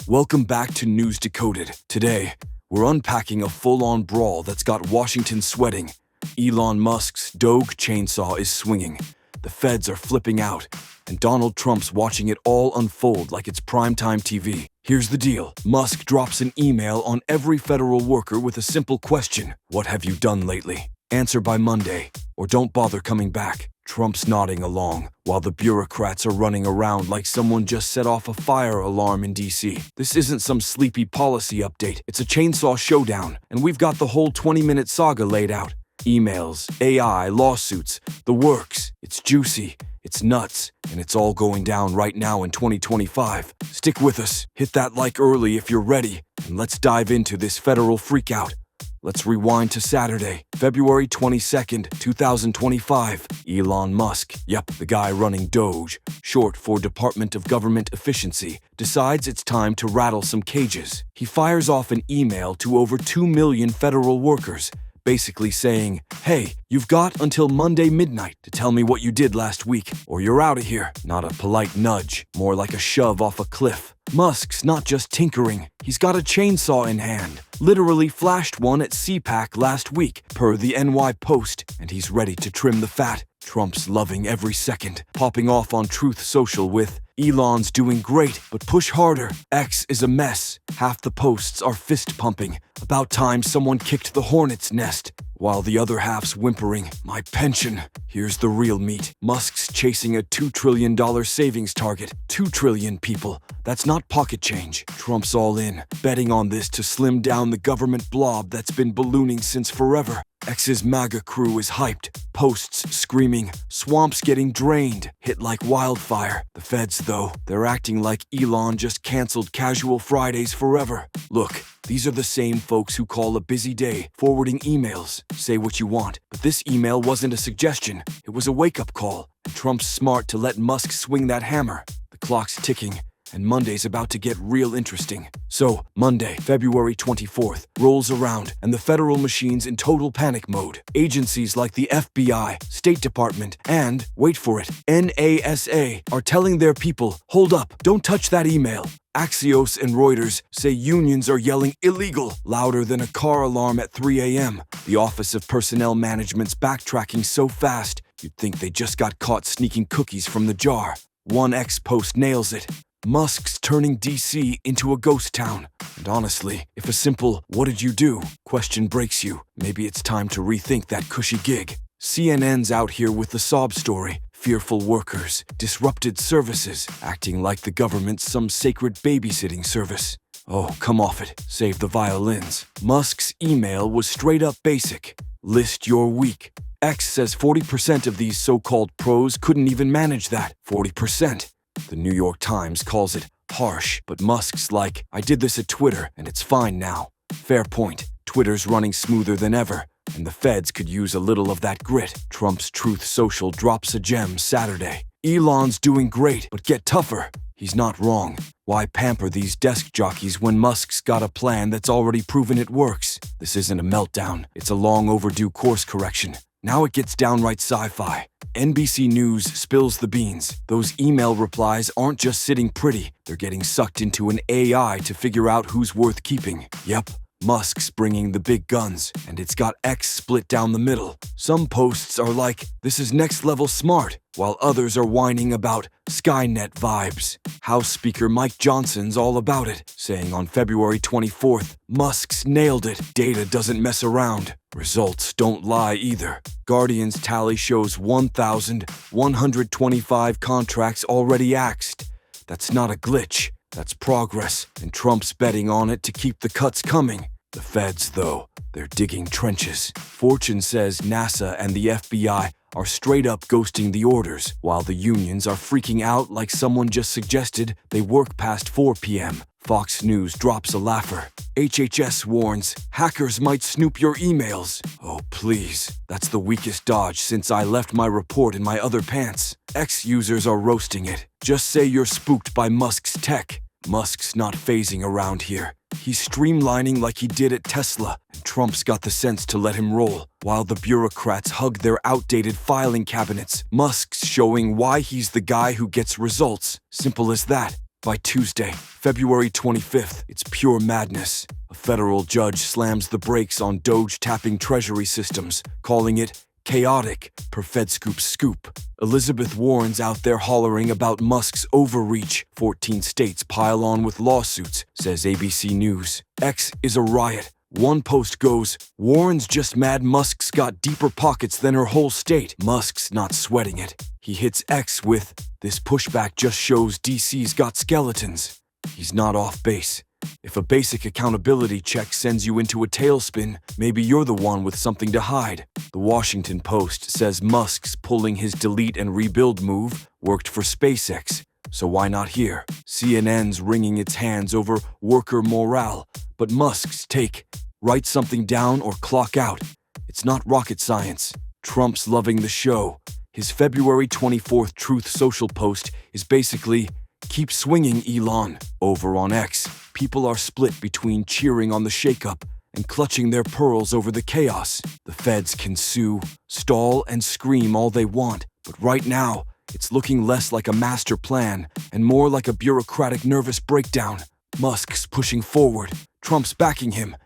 Welcome back to News Decoded. Today, we're unpacking a full-on brawl that's got Washington sweating. Elon Musk's DOGE chainsaw is swinging. The feds are flipping out, and Donald Trump's watching it all unfold like it's primetime TV. Here's the deal. Musk drops an email on every federal worker with a simple question. What have you done lately? Answer by Monday, or don't bother coming back. Trump's nodding along, while the bureaucrats are running around like someone just set off a fire alarm in DC. This isn't some sleepy policy update. It's a chainsaw showdown, and we've got the whole 20-minute saga laid out. Emails, AI, lawsuits, the works. It's juicy, it's nuts, and it's all going down right now in 2025. Stick with us, hit that like early if you're ready, and let's dive into this federal freakout. Let's rewind to Saturday, February 22nd, 2025. Elon Musk, the guy running DOGE, short for Department of Government Efficiency, decides it's time to rattle some cages. He fires off an email to over 2 million federal workers, basically saying, hey, you've got until Monday midnight to tell me what you did last week, or you're out of here. Not a polite nudge, more like a shove off a cliff. Musk's not just tinkering, he's got a chainsaw in hand. Literally flashed one at CPAC last week, per the NY Post, and he's ready to trim the fat. Trump's loving every second, popping off on Truth Social with, Elon's doing great, but push harder. X is a mess. Half the posts are fist-pumping. About time someone kicked the hornet's nest. While the other half's whimpering, my pension. Here's the real meat. Musk's chasing a $2 trillion savings target. 2 trillion people. That's not pocket change. Trump's all in, betting on this to slim down the government blob that's been ballooning since forever. X's MAGA crew is hyped. Posts screaming, swamps getting drained, hit like wildfire. The feds, though, they're acting like Elon just canceled casual Fridays forever. Look, these are the same folks who call a busy day forwarding emails. Say what you want, but this email wasn't a suggestion. It was a wake-up call. And Trump's smart to let Musk swing that hammer. The clock's ticking, and Monday's about to get real interesting. So, Monday, February 24th, rolls around, and the federal machine's in total panic mode. Agencies like the FBI, State Department, and, wait for it, NASA are telling their people, hold up, don't touch that email. Axios and Reuters say unions are yelling illegal louder than a car alarm at 3 a.m. The Office of Personnel Management's backtracking so fast, you'd think they just got caught sneaking cookies from the jar. One X post nails it. Musk's turning DC into a ghost town. And honestly, if a simple, what did you do? question breaks you, maybe it's time to rethink that cushy gig. CNN's out here with the sob story. Fearful workers, disrupted services, acting like the government's some sacred babysitting service. Oh, come off it. Save the violins. Musk's email was straight up basic. List your week. X says 40% of these so-called pros couldn't even manage that. 40%. The New York Times calls it harsh, but Musk's like, I did this at Twitter, and it's fine now. Fair point. Twitter's running smoother than ever, and the feds could use a little of that grit. Trump's Truth Social drops a gem Saturday. Elon's doing great, but get tougher. He's not wrong. Why pamper these desk jockeys when Musk's got a plan that's already proven it works? This isn't a meltdown. It's a long overdue course correction. Now it gets downright sci-fi. NBC News spills the beans. Those email replies aren't just sitting pretty. They're getting sucked into an AI to figure out who's worth keeping. Yep. Musk's bringing the big guns, and it's got X split down the middle. Some posts are like, this is next level smart, while others are whining about Skynet vibes. House Speaker Mike Johnson's all about it, saying on February 24th, Musk's nailed it. Data doesn't mess around. Results don't lie either. Guardian's tally shows 1,125 contracts already axed. That's not a glitch. That's progress, and Trump's betting on it to keep the cuts coming. The feds, though, they're digging trenches. Fortune says NASA and the FBI are straight up ghosting the orders, while the unions are freaking out like someone just suggested they work past 4 p.m. Fox News drops a laugher. HHS warns, hackers might snoop your emails. Oh, please. That's the weakest dodge since I left my report in my other pants. X users are roasting it. Just say you're spooked by Musk's tech. Musk's not phasing around here. He's streamlining like he did at Tesla, and Trump's got the sense to let him roll. While the bureaucrats hug their outdated filing cabinets, Musk's showing why he's the guy who gets results. Simple as that. By Tuesday, February 25th, it's pure madness. A federal judge slams the brakes on DOGE tapping treasury systems, calling it chaotic per FedScoop scoop. Elizabeth Warren's out there hollering about Musk's overreach. 14 states pile on with lawsuits, says ABC News. X is a riot. One post goes, Warren's just mad Musk's got deeper pockets than her whole state. Musk's not sweating it. He hits X with, this pushback just shows DC's got skeletons. He's not off base. If a basic accountability check sends you into a tailspin, maybe you're the one with something to hide. The Washington Post says Musk's pulling his delete and rebuild move worked for SpaceX, so why not here? CNN's wringing its hands over worker morale, but Musk's take, write something down or clock out. It's not rocket science. Trump's loving the show. His February 24th Truth Social post is basically, keep swinging, Elon. Over on X, people are split between cheering on the shakeup and clutching their pearls over the chaos. The feds can sue, stall, and scream all they want, but right now, it's looking less like a master plan and more like a bureaucratic nervous breakdown. Musk's pushing forward, Trump's backing him,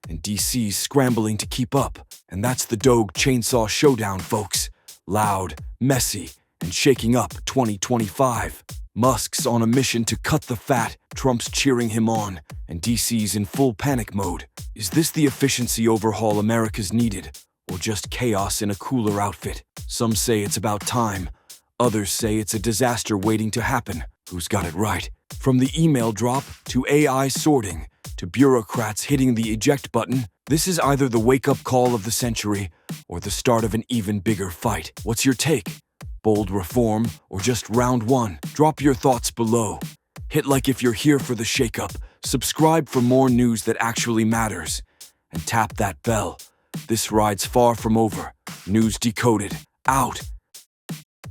and DC's scrambling to keep up. And that's the DOGE chainsaw showdown, folks. Loud, messy, and shaking up 2025. Musk's on a mission to cut the fat, Trump's cheering him on, and DC's in full panic mode. Is this the efficiency overhaul America's needed, or just chaos in a cooler outfit? Some say it's about time. Others say it's a disaster waiting to happen. Who's got it right? From the email drop to AI sorting to bureaucrats hitting the eject button, this is either the wake-up call of the century or the start of an even bigger fight. What's your take? Bold reform or just round one? Drop your thoughts below. Hit like if you're here for the shakeup, subscribe for more news that actually matters, and tap that bell. This ride's far from over. News Decoded. Out.